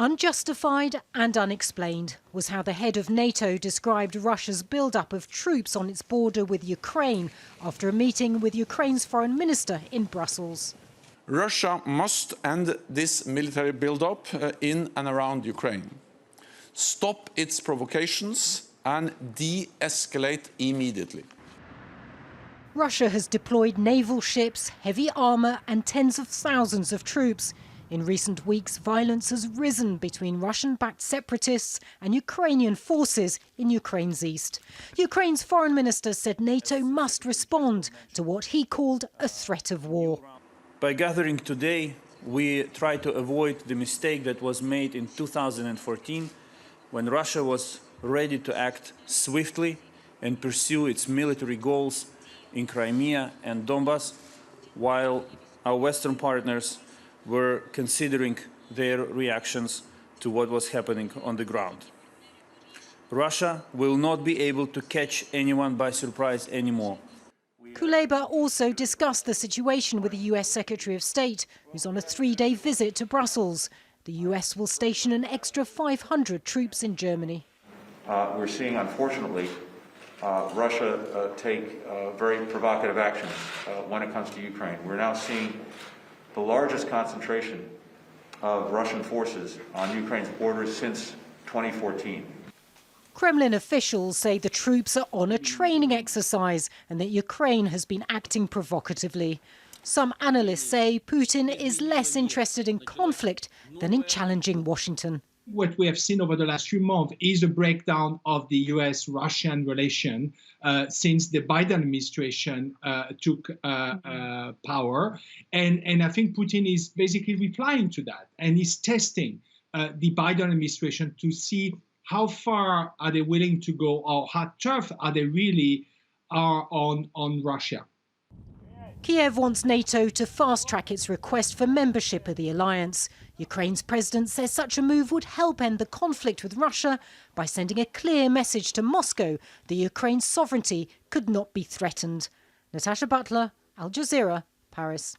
Unjustified and unexplained was how the head of NATO described Russia's build-up of troops on its border with Ukraine after a meeting with Ukraine's foreign minister in Brussels. Russia must end this military build-up in and around Ukraine, stop its provocations and de-escalate immediately. Russia has deployed naval ships, heavy armour and tens of thousands of troops. In recent weeks, violence has risen between Russian-backed separatists and Ukrainian forces in Ukraine's east. Ukraine's foreign minister said NATO must respond to what he called a threat of war. By gathering today, we try to avoid the mistake that was made in 2014 when Russia was ready to act swiftly and pursue its military goals in Crimea and Donbass, while our Western partners were considering their reactions to what was happening on the ground. Russia will not be able to catch anyone by surprise anymore. KULEBA also discussed the situation with the US Secretary of State, who's on a 3-day visit to Brussels. The US will station an extra 500 troops in Germany. We're seeing, unfortunately, Russia take very provocative actions when it comes to Ukraine. We're now seeing the largest concentration of Russian forces on Ukraine's borders since 2014. Kremlin officials say the troops are on a training exercise and that Ukraine has been acting provocatively. Some analysts say Putin is less interested in conflict than in challenging Washington. What we have seen over the last few months is a breakdown of the US-Russian relation since the Biden administration took power. And I think Putin is basically replying to that and is testing the Biden administration to see how far are they willing to go or how tough are they really on Russia. Kyiv wants NATO to fast-track its request for membership of the alliance. Ukraine's president says such a move would help end the conflict with Russia by sending a clear message to Moscow that Ukraine's sovereignty could not be threatened. Natacha, Butler, Al Jazeera, Paris.